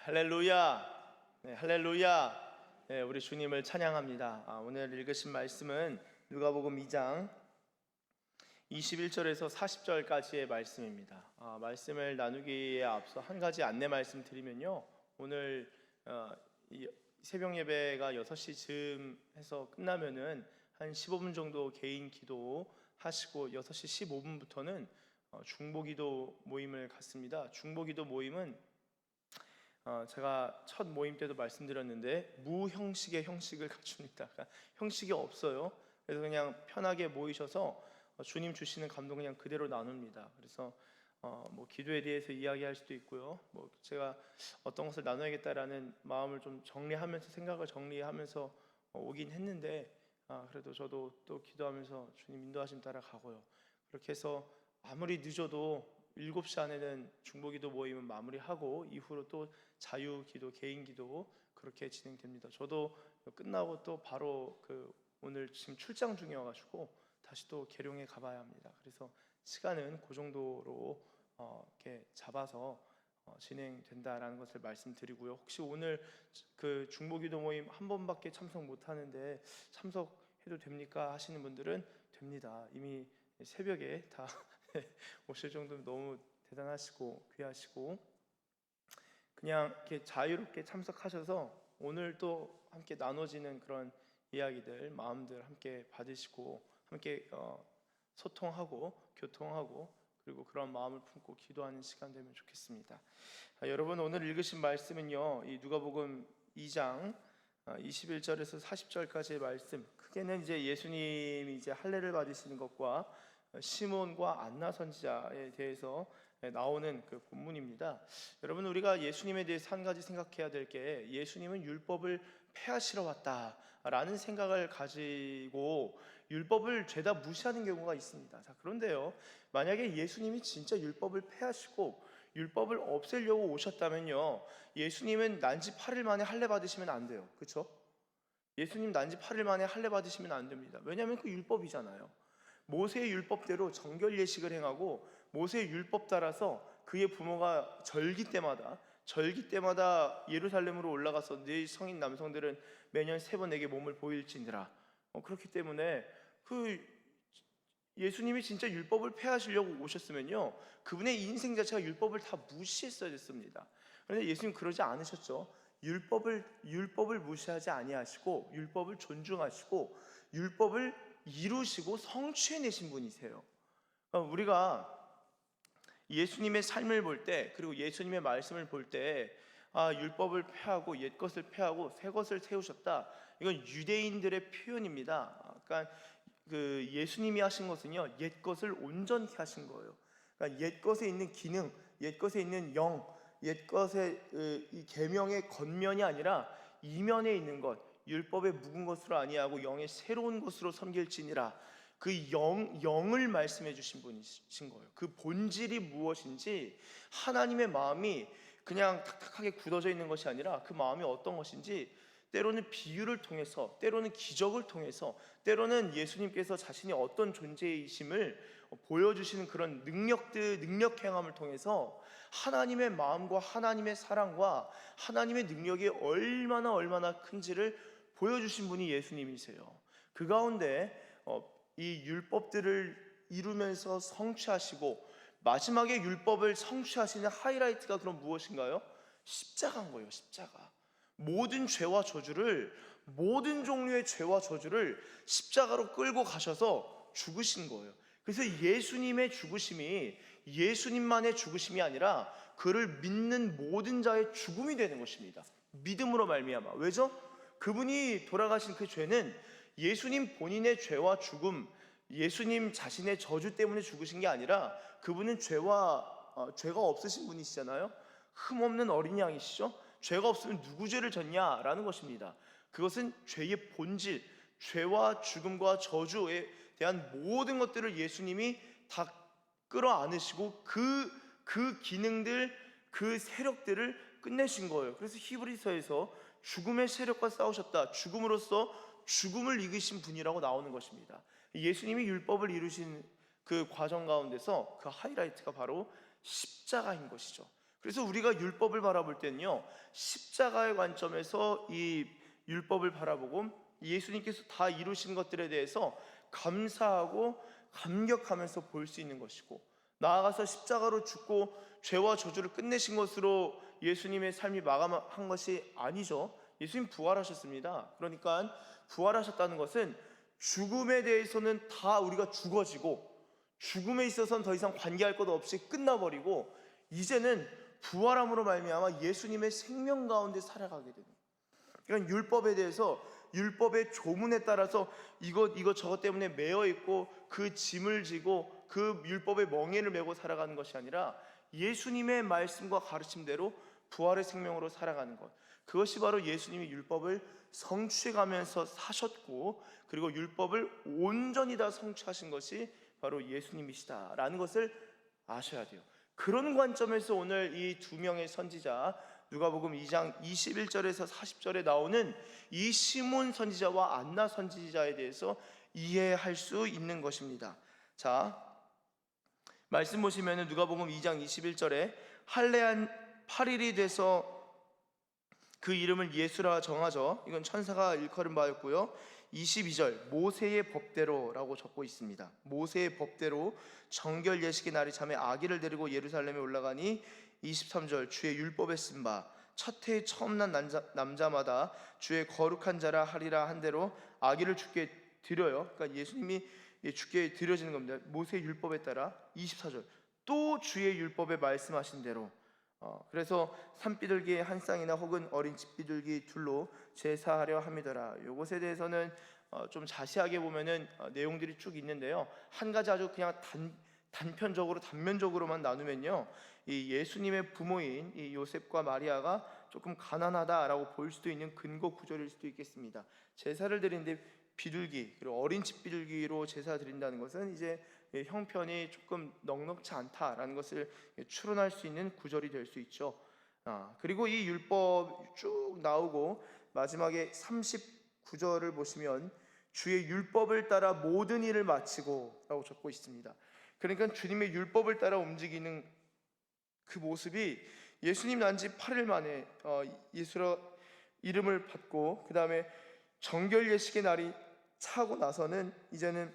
할렐루야. 네, 할렐루야. 네, 우리 주님을 찬양합니다. 오늘 읽으신 말씀은 누가복음 2장 21절에서 40절까지의 말씀입니다. 말씀을 나누기에 앞서 한 가지 안내 말씀 드리면요, 오늘 이 새벽 예배가 6시쯤 해서 끝나면은 한 15분 정도 개인 기도 하시고 6시 15분부터는 중보기도 모임을 갖습니다. 중보기도 모임은 제가 첫 모임 때도 말씀드렸는데 무형식의 형식을 갖춥니다. 그러니까 형식이 없어요. 그래서 그냥 편하게 모이셔서 주님 주시는 감동 그냥 그대로 나눕니다. 그래서 뭐 기도에 대해서 이야기할 수도 있고요. 뭐 제가 어떤 것을 나눠야겠다라는 마음을 좀 정리하면서 생각을 정리하면서 오긴 했는데 그래도 저도 또 기도하면서 주님 인도하심 따라 가고요. 그렇게 해서 아무리 늦어도 7시 안에는 중보기도 모임은 마무리하고 이후로 또 자유기도, 개인기도 그렇게 진행됩니다. 저도 끝나고 또 바로 오늘 지금 출장 중이어가지고 다시 또 계룡에 가봐야 합니다. 그래서 시간은 그 정도로 이렇게 잡아서 진행된다라는 것을 말씀드리고요. 혹시 오늘 그 중보기도 모임 한 번밖에 참석 못하는데 참석해도 됩니까 하시는 분들은 됩니다. 이미 새벽에 다 오실 정도면 너무 대단하시고 귀하시고 그냥 이렇게 자유롭게 참석하셔서 오늘 또 함께 나눠지는 그런 이야기들, 마음들 함께 받으시고 함께 소통하고 교통하고 그리고 그런 마음을 품고 기도하는 시간 되면 좋겠습니다. 여러분 오늘 읽으신 말씀은요, 이 누가복음 2장 21절에서 40절까지의 말씀, 크게는 이제 예수님이 이제 할례를 받으시는 것과 시몬과 안나 선지자에 대해서 나오는 그 본문입니다. 여러분 우리가 예수님에 대해서 한 가지 생각해야 될 게, 예수님은 율법을 폐하시러 왔다라는 생각을 가지고 율법을 죄다 무시하는 경우가 있습니다. 자, 그런데요, 만약에 예수님이 진짜 율법을 폐하시고 율법을 없애려고 오셨다면요, 예수님은 난지 8일 만에 할례 받으시면 안 돼요. 그렇죠? 예수님 난지 8일 만에 할례 받으시면 안 됩니다. 왜냐하면 그 율법이잖아요. 모세의 율법대로 정결 예식을 행하고 모세의 율법 따라서 그의 부모가 절기 때마다 예루살렘으로 올라가서 네 성인 남성들은 매년 3번 내게 몸을 보일지니라. 그렇기 때문에 예수님이 진짜 율법을 폐하시려고 오셨으면요, 그분의 인생 자체가 율법을 다 무시했어야 됐습니다. 그런데 예수님 그러지 않으셨죠. 율법을 무시하지 아니하시고 율법을 존중하시고 율법을 이루시고 성취해내신 분이세요. 우리가 예수님의 삶을 볼 때, 그리고 예수님의 말씀을 볼 때, 율법을 폐하고 옛것을 폐하고 새것을 세우셨다, 이건 유대인들의 표현입니다. 그러니까 그 예수님이 하신 것은요, 옛것을 온전히 하신 거예요. 그러니까 옛것에 있는 기능, 옛것에 있는 영, 옛것의 이 계명의 겉면이 아니라 이면에 있는 것, 율법의 묵은 것으로 아니하고 영의 새로운 것으로 섬길지니라. 그 영을 말씀해 주신 분이신 거예요. 그 본질이 무엇인지, 하나님의 마음이 그냥 탁탁하게 굳어져 있는 것이 아니라 그 마음이 어떤 것인지, 때로는 비유를 통해서, 때로는 기적을 통해서, 때로는 예수님께서 자신이 어떤 존재이심을 보여주시는 그런 능력 행함을 통해서 하나님의 마음과 하나님의 사랑과 하나님의 능력이 얼마나 큰지를 보여주신 분이 예수님이세요. 그 가운데 이 율법들을 이루면서 성취하시고 마지막에 율법을 성취하시는 하이라이트가 그럼 무엇인가요? 십자가인 거예요. 십자가. 모든 종류의 죄와 저주를 십자가로 끌고 가셔서 죽으신 거예요. 그래서 예수님의 죽으심이 예수님만의 죽으심이 아니라 그를 믿는 모든 자의 죽음이 되는 것입니다. 믿음으로 말미암아. 왜죠? 그분이 돌아가신 그 죄는 예수님 본인의 죄와 죽음, 예수님 자신의 저주 때문에 죽으신 게 아니라, 그분은 죄가 없으신 분이시잖아요. 흠없는 어린 양이시죠. 죄가 없으면 누구 죄를 졌냐라는 것입니다. 그것은 죄의 본질, 죄와 죽음과 저주에 대한 모든 것들을 예수님이 다 끌어안으시고 그 기능들, 그 세력들을 끝내신 거예요. 그래서 히브리서에서 죽음의 세력과 싸우셨다, 죽음으로써 죽음을 이기신 분이라고 나오는 것입니다. 예수님이 율법을 이루신 그 과정 가운데서 그 하이라이트가 바로 십자가인 것이죠. 그래서 우리가 율법을 바라볼 때는요, 십자가의 관점에서 이 율법을 바라보고 예수님께서 다 이루신 것들에 대해서 감사하고 감격하면서 볼 수 있는 것이고, 나아가서 십자가로 죽고 죄와 저주를 끝내신 것으로 예수님의 삶이 마감한 것이 아니죠. 예수님 부활하셨습니다. 그러니까 부활하셨다는 것은 죽음에 대해서는 다 우리가 죽어지고, 죽음에 있어서는 더 이상 관계할 것 없이 끝나버리고, 이제는 부활함으로 말미암아 예수님의 생명 가운데 살아가게 됩니다. 그러니까 율법에 대해서, 율법의 조문에 따라서 이것 저것 때문에 매여 있고 그 짐을 지고 그 율법의 멍에를 메고 살아가는 것이 아니라 예수님의 말씀과 가르침대로 부활의 생명으로 살아가는 것, 그것이 바로 예수님이 율법을 성취해가면서 사셨고, 그리고 율법을 온전히 다 성취하신 것이 바로 예수님이시다라는 것을 아셔야 돼요. 그런 관점에서 오늘 이 두 명의 선지자, 누가복음 2장 21절에서 40절에 나오는 이 시몬 선지자와 안나 선지자에 대해서 이해할 수 있는 것입니다. 자, 말씀 보시면 누가복음 2장 21절에 할례한 8일이 돼서 그 이름을 예수라 정하죠. 이건 천사가 일컬은 바였고요. 22절 모세의 법대로라고 적고 있습니다. 모세의 법대로 정결 예식의 날이 참에 아기를 데리고 예루살렘에 올라가니, 23절 주의 율법에 쓴 바 첫 해에 처음 난 남자마다 주의 거룩한 자라 하리라 한 대로 아기를 주께 드려요. 그러니까 예수님이 주께 드려지는 겁니다. 모세의 율법에 따라. 24절 또 주의 율법에 말씀하신 대로, 그래서 산비둘기 한 쌍이나 혹은 어린 집비둘기 둘로 제사하려 함이더라. 이것에 대해서는 좀 자세하게 보면은 내용들이 쭉 있는데요, 한 가지 아주 그냥 단면적으로만 나누면요, 이 예수님의 부모인 이 요셉과 마리아가 조금 가난하다라고 볼 수도 있는 근거 구절일 수도 있겠습니다. 제사를 드리는데 비둘기, 그리고 어린 집비둘기로 제사 드린다는 것은 이제 형편이 조금 넉넉지 않다라는 것을 추론할 수 있는 구절이 될 수 있죠. 그리고 이 율법 쭉 나오고 마지막에 39절을 보시면 주의 율법을 따라 모든 일을 마치고 라고 적고 있습니다. 그러니까 주님의 율법을 따라 움직이는 그 모습이, 예수님 난 지 8일 만에 예수라 이름을 받고 그 다음에 정결 예식의 날이 차고 나서는 이제는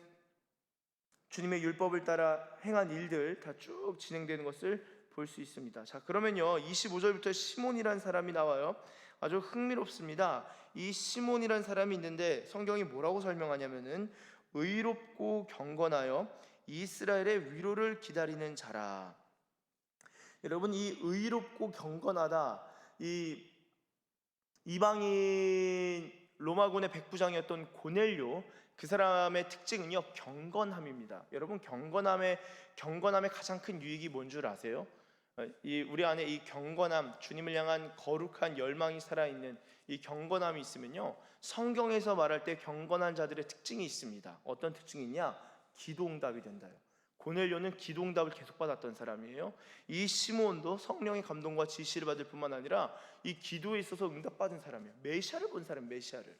주님의 율법을 따라 행한 일들 다 쭉 진행되는 것을 볼 수 있습니다. 자, 그러면요 25절부터 시몬이라는 사람이 나와요. 아주 흥미롭습니다. 이 시몬이라는 사람이 있는데 성경이 뭐라고 설명하냐면은 의롭고 경건하여 이스라엘의 위로를 기다리는 자라. 여러분, 이 의롭고 경건하다, 이 이방인 로마군의 백부장이었던 고넬료, 그 사람의 특징은요 경건함입니다. 여러분, 경건함의 가장 큰 유익이 뭔 줄 아세요? 우리 안에 이 경건함, 주님을 향한 거룩한 열망이 살아있는 이 경건함이 있으면요, 성경에서 말할 때 경건한 자들의 특징이 있습니다. 어떤 특징이냐? 기도응답이 된다요. 고넬료는 기도응답을 계속 받았던 사람이에요. 이 시몬도 성령의 감동과 지시를 받을 뿐만 아니라 이 기도에 있어서 응답받은 사람이에요. 메시아를 본 사람, 메시아를.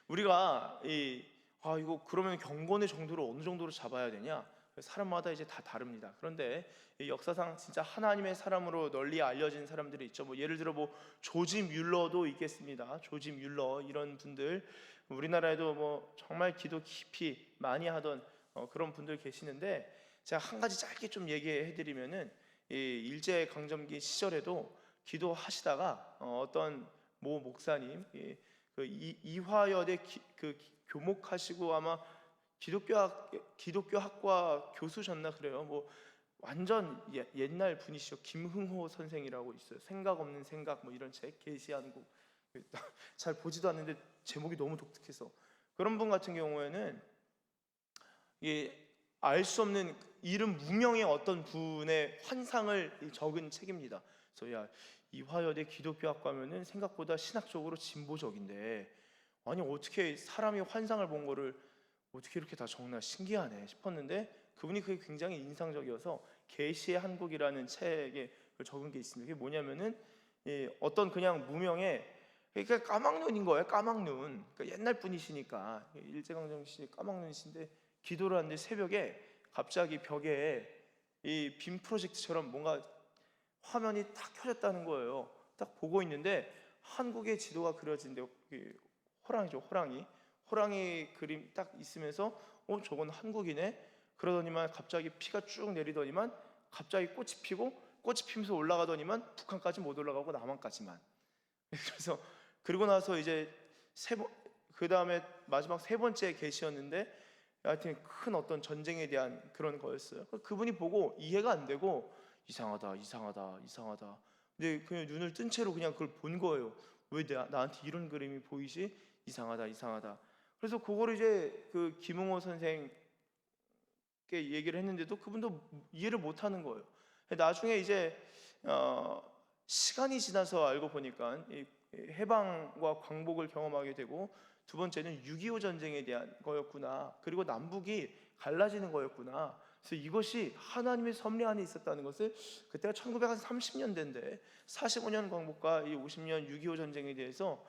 우리가 이거 그러면 경건의 정도를 어느 정도로 잡아야 되냐? 사람마다 이제 다 다릅니다. 그런데 이 역사상 진짜 하나님의 사람으로 널리 알려진 사람들이 있죠. 뭐 예를 들어 조지 뮬러도 있겠습니다. 조지 뮬러, 이런 분들, 우리나라에도 뭐 정말 기도 깊이 많이 하던 그런 분들 계시는데, 제가 한 가지 짧게 좀 얘기해드리면은, 이 일제 강점기 시절에도 기도하시다가 어떤 모 목사님, 그 이화여대 그 교목하시고 아마 기독교 학과 교수셨나 그래요. 뭐 완전 옛날 분이시죠. 김흥호 선생이라고 있어요. 생각 없는 생각, 뭐 이런 책 게시하는 거 잘 보지도 않는데 제목이 너무 독특해서, 그런 분 같은 경우에는 알 수 없는 이름 무명의 어떤 분의 환상을 적은 책입니다. 그래서 이화여대 기독교학과면은 생각보다 신학적으로 진보적인데, 아니 어떻게 사람이 환상을 본 거를 어떻게 이렇게 다 적나, 신기하네 싶었는데, 그분이 그게 굉장히 인상적이어서 계시의 한국이라는 책에 적은 게 있습니다. 그게 뭐냐면은 어떤 그냥 무명의, 그러니까 까막눈인 거예요. 까막눈. 그러니까 옛날 분이시니까 일제강점기 까막눈이신데 기도를 하는데 새벽에 갑자기 벽에 이 빔 프로젝트처럼 뭔가 화면이 딱 켜졌다는 거예요. 딱 보고 있는데 한국의 지도가 그려진데, 호랑이죠, 호랑이 그림 딱 있으면서 저건 한국이네. 그러더니만 갑자기 피가 쭉 내리더니만 갑자기 꽃이 피고, 꽃이 피면서 올라가더니만 북한까지 못 올라가고 남한까지만. 그래서 그리고 나서 이제 그 다음에 마지막 세 번째 계시였는데, 하여튼 큰 어떤 전쟁에 대한 그런 거였어요. 그분이 보고 이해가 안 되고 이상하다. 근데 그냥 눈을 뜬 채로 그냥 그걸 본 거예요. 왜 나한테 이런 그림이 보이지? 이상하다. 그래서 그거를 이제 그 김응호 선생께 얘기를 했는데도 그분도 이해를 못 하는 거예요. 나중에 이제 시간이 지나서 알고 보니까 이 해방과 광복을 경험하게 되고, 두 번째는 6.25 전쟁에 대한 거였구나. 그리고 남북이 갈라지는 거였구나. 그래서 이것이 하나님의 섭리 안에 있었다는 것을, 그때가 1930년대인데 45년 광복과 이 50년 6.25 전쟁에 대해서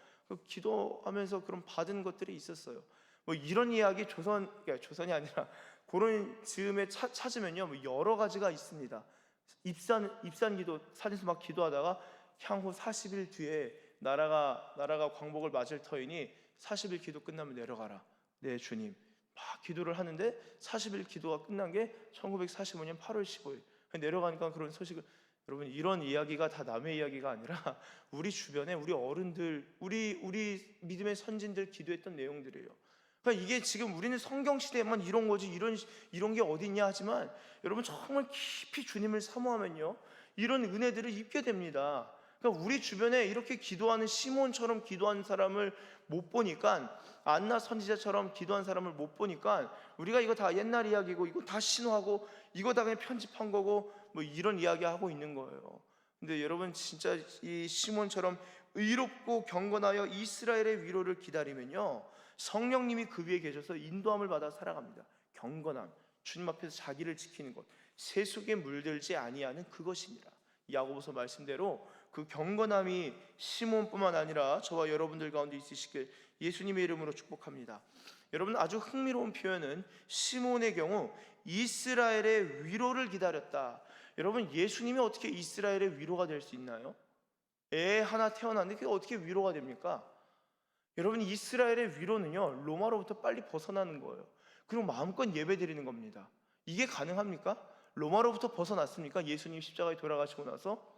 기도하면서 그런 받은 것들이 있었어요. 뭐 이런 이야기 그러니까 조선이 아니라 그런 즈음에 찾으면요, 뭐 여러 가지가 있습니다. 입산 기도, 산에서 막 기도하다가 향후 40일 뒤에 나라가 광복을 맞을 터이니 40일 기도 끝나면 내려가라. 네 주님. 막 기도를 하는데 40일 기도가 끝난 게 1945년 8월 15일 내려가니까 그런 소식을, 여러분 이런 이야기가 다 남의 이야기가 아니라 우리 주변에 우리 어른들, 우리 믿음의 선진들 기도했던 내용들이에요. 그러니까 이게 지금 우리는 성경 시대에만 이런 거지 이런 게 어디 있냐 하지만, 여러분 정말 깊이 주님을 사모하면요 이런 은혜들을 입게 됩니다. 그러니까 우리 주변에 이렇게 기도하는 시몬처럼 기도한 사람을 못 보니까, 안나 선지자처럼 기도한 사람을 못 보니까, 우리가 이거 다 옛날 이야기고 이거 다 신화고 이거 다 그냥 편집한 거고 뭐 이런 이야기 하고 있는 거예요. 근데 여러분 진짜 이 시몬처럼 의롭고 경건하여 이스라엘의 위로를 기다리면요 성령님이 그 위에 계셔서 인도함을 받아 살아갑니다. 경건함, 주님 앞에서 자기를 지키는 것, 세속에 물들지 아니하는 그것이니라. 야고보서 말씀대로 그 경건함이 시몬뿐만 아니라 저와 여러분들 가운데 있으시길 예수님의 이름으로 축복합니다. 여러분, 아주 흥미로운 표현은 시몬의 경우 이스라엘의 위로를 기다렸다. 여러분, 예수님이 어떻게 이스라엘의 위로가 될 수 있나요? 애 하나 태어났는데 그게 어떻게 위로가 됩니까? 여러분, 이스라엘의 위로는요 로마로부터 빨리 벗어나는 거예요. 그리고 마음껏 예배드리는 겁니다. 이게 가능합니까? 로마로부터 벗어났습니까? 예수님 십자가에 돌아가시고 나서?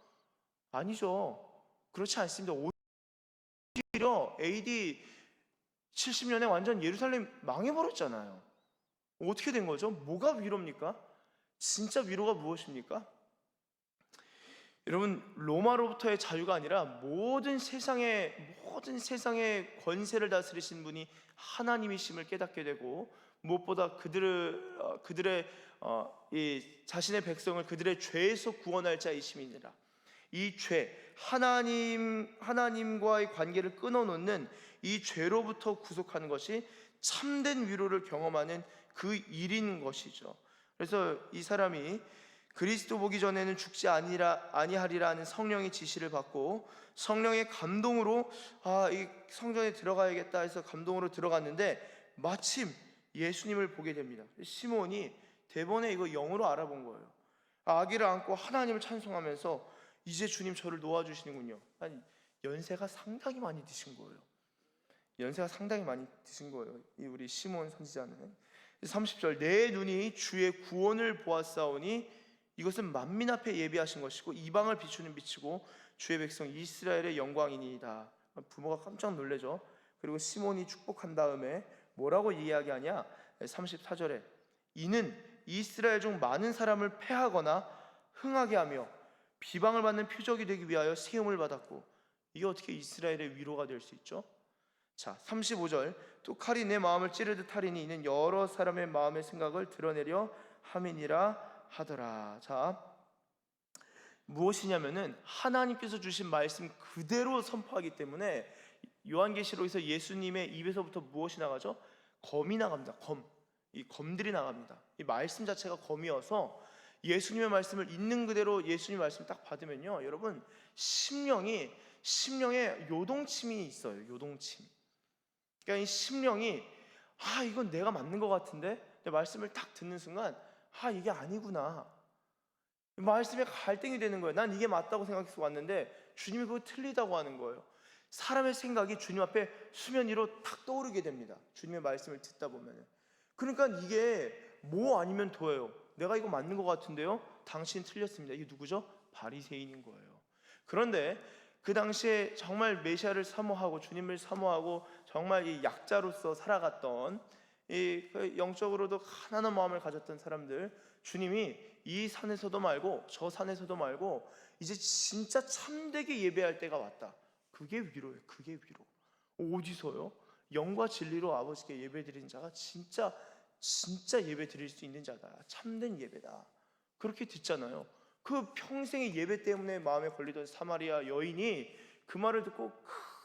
아니죠. 그렇지 않습니다. 오히려 AD 70년에 완전 예루살렘 망해버렸잖아요. 어떻게 된 거죠? 뭐가 위로입니까? 진짜 위로가 무엇입니까? 여러분, 로마로부터의 자유가 아니라 모든 세상의 권세를 다스리신 분이 하나님이심을 깨닫게 되고, 무엇보다 그들의 이 자신의 백성을 그들의 죄에서 구원할 자이심이니라. 이 죄, 하나님과의 관계를 끊어놓는 이 죄로부터 구속하는 것이 참된 위로를 경험하는 그 일인 것이죠. 그래서 이 사람이 그리스도 보기 전에는 죽지 아니하리라 하는 성령의 지시를 받고, 성령의 감동으로 이 성전에 들어가야겠다 해서 감동으로 들어갔는데 마침 예수님을 보게 됩니다. 시몬이 대번에 이거 영어로 알아본 거예요. 아기를 안고 하나님을 찬송하면서 이제 주님 저를 놓아주시는군요. 연세가 상당히 많이 드신 거예요. 이 우리 시몬 선지자는. 30절, 내 눈이 주의 구원을 보았사오니 이것은 만민 앞에 예비하신 것이고 이방을 비추는 빛이고 주의 백성 이스라엘의 영광이니이다. 부모가 깜짝 놀래죠. 그리고 시몬이 축복한 다음에 뭐라고 이야기하냐? 34절에 이는 이스라엘 중 많은 사람을 패하거나 흥하게 하며 비방을 받는 표적이 되기 위하여 세움을 받았고. 이게 어떻게 이스라엘의 위로가 될 수 있죠? 자, 35절, 또 칼이 내 마음을 찌르듯 하리니 이는 여러 사람의 마음의 생각을 드러내려 함이니라 하더라. 자, 무엇이냐면은 하나님께서 주신 말씀 그대로 선포하기 때문에 요한계시록에서 예수님의 입에서부터 무엇이 나가죠? 검이 나갑니다. 이 검들이 나갑니다. 이 말씀 자체가 검이어서 예수님의 말씀을 있는 그대로 예수님 말씀을 딱 받으면요, 여러분 심령에 요동침이 있어요. 요동침. 그러니까 이 심령이 이건 내가 맞는 것 같은데, 내 말씀을 딱 듣는 순간 이게 아니구나. 말씀에 갈등이 되는 거예요. 난 이게 맞다고 생각해서 왔는데 주님이 그거 틀리다고 하는 거예요. 사람의 생각이 주님 앞에 수면 위로 탁 떠오르게 됩니다. 주님의 말씀을 듣다 보면. 그러니까 이게 뭐 아니면 도예요. 내가 이거 맞는 것 같은데요? 당신 틀렸습니다. 이게 누구죠? 바리새인인 거예요. 그런데 그 당시에 정말 메시아를 사모하고 주님을 사모하고 정말 이 약자로서 살아갔던 이 영적으로도 가난한 마음을 가졌던 사람들, 주님이 이 산에서도 말고 저 산에서도 말고 이제 진짜 참되게 예배할 때가 왔다. 그게 위로예요. 그게 위로. 어디서요? 영과 진리로 아버지께 예배드리는 자가 진짜 예배 드릴 수 있는 자다. 참된 예배다. 그렇게 듣잖아요. 그 평생의 예배 때문에 마음에 걸리던 사마리아 여인이 그 말을 듣고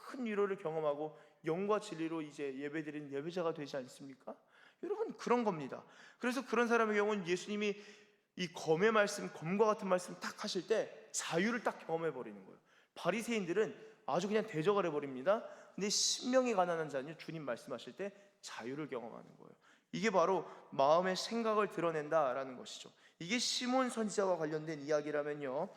큰 위로를 경험하고 영과 진리로 이제 예배드리는 예배자가 되지 않습니까? 여러분, 그런 겁니다. 그래서 그런 사람의 경우는 예수님이 이 검의 말씀, 검과 같은 말씀 딱 하실 때 자유를 딱 경험해 버리는 거예요. 바리새인들은 아주 그냥 대적을 해버립니다. 근데 심령이 가난한 자는 주님 말씀하실 때 자유를 경험하는 거예요. 이게 바로 마음의 생각을 드러낸다라는 것이죠. 이게 시몬 선지자와 관련된 이야기라면요,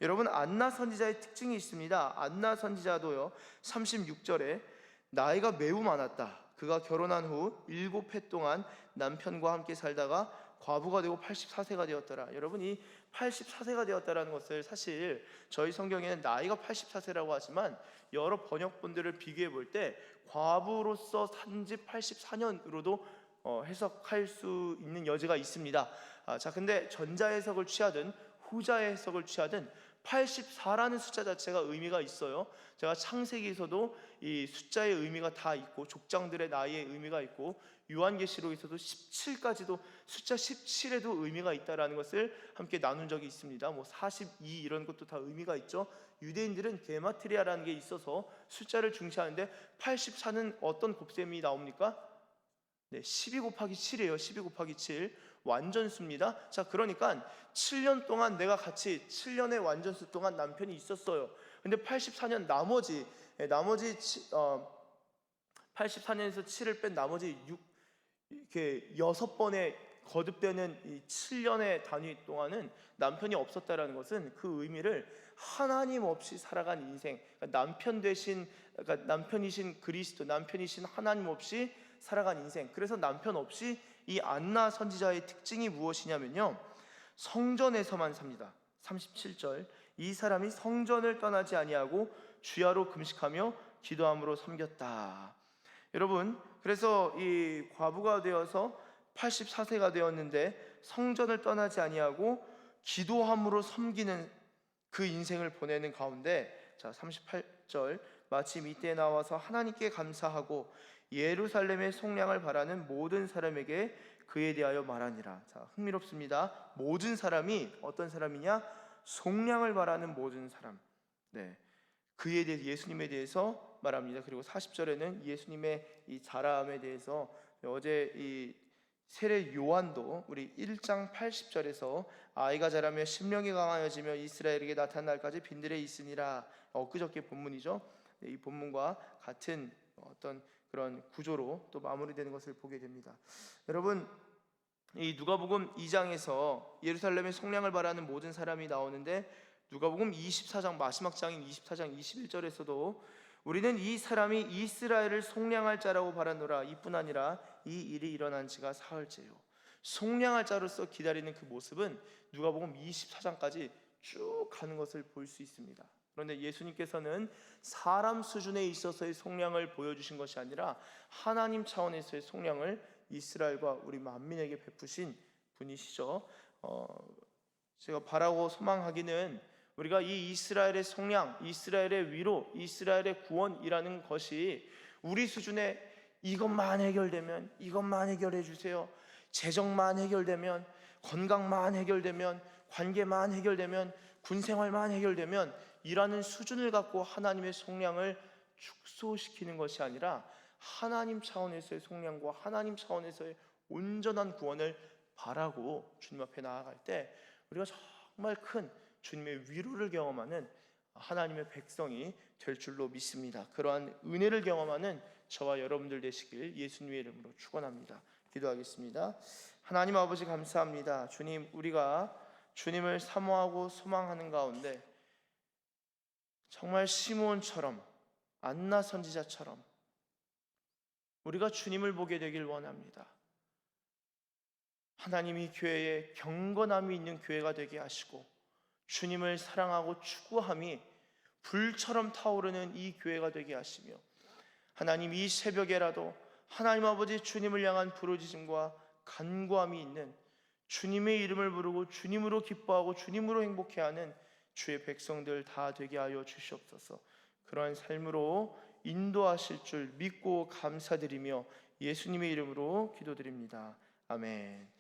여러분, 안나 선지자의 특징이 있습니다. 안나 선지자도요 36절에 나이가 매우 많았다. 그가 결혼한 후 7해 동안 남편과 함께 살다가 과부가 되고 84세가 되었더라. 여러분, 이 84세가 되었다라는 것을 사실 저희 성경에는 나이가 84세라고 하지만 여러 번역본들을 비교해 볼 때 과부로서 산지 84년으로도 해석할 수 있는 여지가 있습니다. 자, 근데 전자 해석을 취하든 후자 해석을 취하든 84라는 숫자 자체가 의미가 있어요. 제가 창세기에서도 이 숫자의 의미가 다 있고 족장들의 나이의 의미가 있고 요한계시록에서도 17까지도 숫자 17에도 의미가 있다라는 것을 함께 나눈 적이 있습니다. 뭐 42 이런 것도 다 의미가 있죠. 유대인들은 게마트리아라는 게 있어서 숫자를 중시하는데 84는 어떤 곱셈이 나옵니까? 네, 12 곱하기 7이에요. 12 곱하기 7 완전수입니다. 자, 그러니까 7년 동안 내가 같이 7년의 완전수 동안 남편이 있었어요. 근데 84년 나머지 84년에서 7을 뺀 나머지 6번의 거듭되는 이 7년의 단위 동안은 남편이 없었다라는 것은 그 의미를 하나님 없이 살아간 인생, 그러니까 남편이신 그리스도, 남편이신 하나님 없이 살아간 인생. 그래서 남편 없이 이 안나 선지자의 특징이 무엇이냐면요, 성전에서만 삽니다. 37절, 이 사람이 성전을 떠나지 아니하고 주야로 금식하며 기도함으로 섬겼다. 여러분, 그래서 이 과부가 되어서 84세가 되었는데 성전을 떠나지 아니하고 기도함으로 섬기는 그 인생을 보내는 가운데, 자 38절, 마침 이때 나와서 하나님께 감사하고 예루살렘의 속량을 바라는 모든 사람에게 그에 대하여 말하니라. 자, 흥미롭습니다. 모든 사람이 어떤 사람이냐? 속량을 바라는 모든 사람. 네, 그에 대해 예수님에 대해서 말합니다. 그리고 40절에는 예수님의 이 자라함에 대해서, 어제 이 세례 요한도 우리 1장 80절에서 아이가 자라며 심령이 강하여지며 이스라엘에게 나타난 날까지 빈들에 있으니라. 엊그저께 본문이죠. 이 본문과 같은 어떤 그런 구조로 또 마무리되는 것을 보게 됩니다. 여러분, 이 누가복음 2장에서 예루살렘의 속량을 바라는 모든 사람이 나오는데, 누가복음 24장 마지막 장인 24장 21절에서도 우리는 이 사람이 이스라엘을 속량할 자라고 바라노라. 이뿐 아니라 이 일이 일어난 지가 사흘째요. 속량할 자로서 기다리는 그 모습은 누가복음 24장까지 쭉 가는 것을 볼 수 있습니다. 그런데 예수님께서는 사람 수준에 있어서의 속량을 보여주신 것이 아니라 하나님 차원에서의 속량을 이스라엘과 우리 만민에게 베푸신 분이시죠. 제가 바라고 소망하기는 우리가 이 이스라엘의 속량, 이스라엘의 위로, 이스라엘의 구원이라는 것이 우리 수준에 이것만 해결되면, 이것만 해결해 주세요, 재정만 해결되면, 건강만 해결되면, 관계만 해결되면, 군생활만 해결되면 이라는 수준을 갖고 하나님의 속량을 축소시키는 것이 아니라 하나님 차원에서의 속량과 하나님 차원에서의 온전한 구원을 바라고 주님 앞에 나아갈 때 우리가 정말 큰 주님의 위로를 경험하는 하나님의 백성이 될 줄로 믿습니다. 그러한 은혜를 경험하는 저와 여러분들 되시길 예수님의 이름으로 축원합니다. 기도하겠습니다. 하나님 아버지, 감사합니다. 주님, 우리가 주님을 사모하고 소망하는 가운데 정말 시므온처럼, 안나 선지자처럼 우리가 주님을 보게 되길 원합니다. 하나님이 교회에 경건함이 있는 교회가 되게 하시고 주님을 사랑하고 추구함이 불처럼 타오르는 이 교회가 되게 하시며, 하나님 이 새벽에라도 하나님 아버지 주님을 향한 부르짖음과 간구함이 있는, 주님의 이름을 부르고 주님으로 기뻐하고 주님으로 행복해하는 주의 백성들 다 되게 하여 주시옵소서. 그러한 삶으로 인도하실 줄 믿고 감사드리며 예수님의 이름으로 기도드립니다. 아멘.